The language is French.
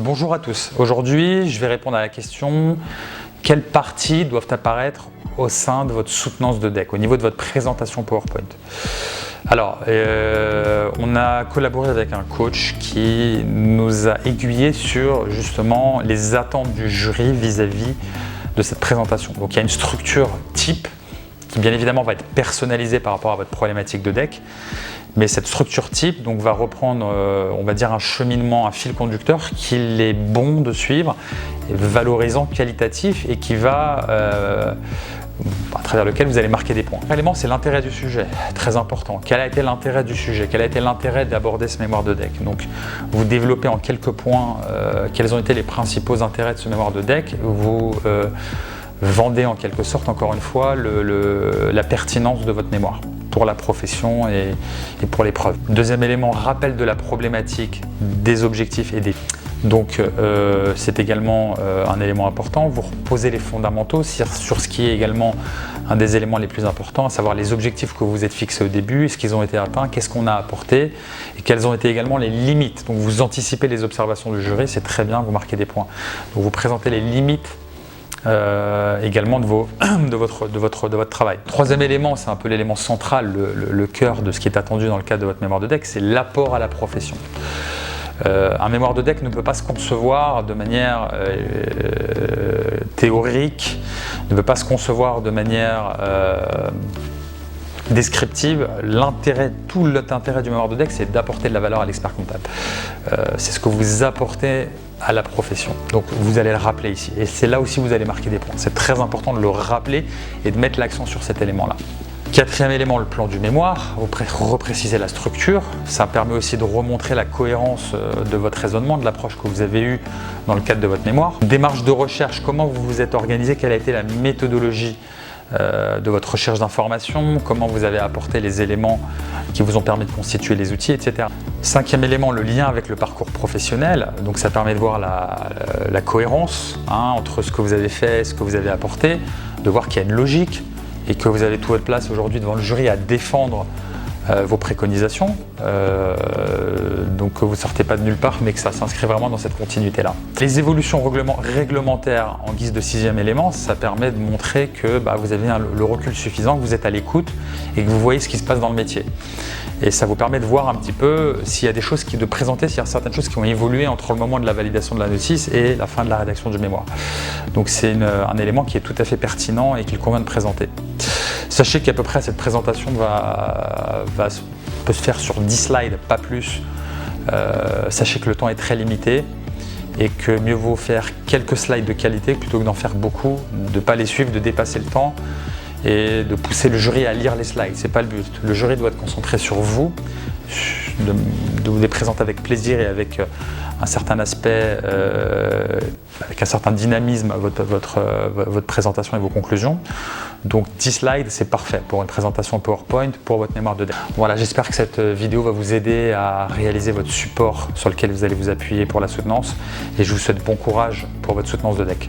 Bonjour à tous. Aujourd'hui, je vais répondre à la question quelles parties doivent apparaître au sein de votre soutenance de deck, au niveau de votre présentation PowerPoint. Alors, on a collaboré avec un coach qui nous a aiguillé sur justement les attentes du jury vis-à-vis de cette présentation. Donc, il y a une structure type qui bien évidemment va être personnalisée par rapport à votre problématique de deck. Mais cette structure type donc, va reprendre, on va dire, un cheminement, un fil conducteur qu'il est bon de suivre, valorisant, qualitatif et qui va, à travers lequel vous allez marquer des points. L'élément, c'est l'intérêt du sujet, très important. Quel a été l'intérêt du sujet? Quel a été l'intérêt d'aborder ce mémoire de deck? Donc, vous développez en quelques points quels ont été les principaux intérêts de ce mémoire de deck. Vous vendez en quelque sorte, encore une fois, la pertinence de votre mémoire pour la profession et pour l'épreuve. Deuxième élément, rappel de la problématique, des objectifs et des... Donc c'est également un élément important. Vous reposez les fondamentaux sur ce qui est également un des éléments les plus importants, à savoir les objectifs que vous vous êtes fixés au début, est-ce qu'ils ont été atteints, qu'est-ce qu'on a apporté et quelles ont été également les limites. Donc vous anticipez les observations du jury, c'est très bien, vous marquez des points. Donc vous présentez les limites également de votre travail. Troisième élément, c'est un peu l'élément central, le cœur de ce qui est attendu dans le cadre de votre mémoire de deck, c'est l'apport à la profession. Un mémoire de deck ne peut pas se concevoir de manière théorique, ne peut pas se concevoir de manière descriptive. Tout l'intérêt du mémoire de deck, c'est d'apporter de la valeur à l'expert comptable. C'est ce que vous apportez à la profession. Donc vous allez le rappeler ici. Et c'est là aussi où vous allez marquer des points. C'est très important de le rappeler et de mettre l'accent sur cet élément-là. Quatrième élément, le plan du mémoire. Vous reprécisez la structure. Ça permet aussi de remontrer la cohérence de votre raisonnement, de l'approche que vous avez eue dans le cadre de votre mémoire. Démarche de recherche, comment vous vous êtes organisé, quelle a été la méthodologie de votre recherche d'informations, comment vous avez apporté les éléments qui vous ont permis de constituer les outils, etc. Cinquième élément, le lien avec le parcours professionnel. Donc ça permet de voir la cohérence entre ce que vous avez fait et ce que vous avez apporté, de voir qu'il y a une logique et que vous avez toute votre place aujourd'hui devant le jury à défendre vos préconisations, donc que vous ne sortez pas de nulle part, mais que ça s'inscrit vraiment dans cette continuité-là. Les évolutions réglementaires en guise de sixième élément, ça permet de montrer que vous avez le recul suffisant, que vous êtes à l'écoute et que vous voyez ce qui se passe dans le métier. Et ça vous permet de voir un petit peu s'il y a des choses de présenter, s'il y a certaines choses qui ont évolué entre le moment de la validation de la notice et la fin de la rédaction du mémoire. Donc c'est un élément qui est tout à fait pertinent et qu'il convient de présenter. Sachez qu'à peu près cette présentation peut se faire sur 10 slides, pas plus. Sachez que le temps est très limité et que mieux vaut faire quelques slides de qualité plutôt que d'en faire beaucoup, de ne pas les suivre, de dépasser le temps et de pousser le jury à lire les slides. Ce n'est pas le but. Le jury doit être concentré sur vous, de vous les présenter avec plaisir et avec un certain aspect, avec un certain dynamisme votre présentation et vos conclusions. Donc 10 slides, c'est parfait pour une présentation PowerPoint, pour votre mémoire de deck. Voilà, j'espère que cette vidéo va vous aider à réaliser votre support sur lequel vous allez vous appuyer pour la soutenance et je vous souhaite bon courage pour votre soutenance de deck.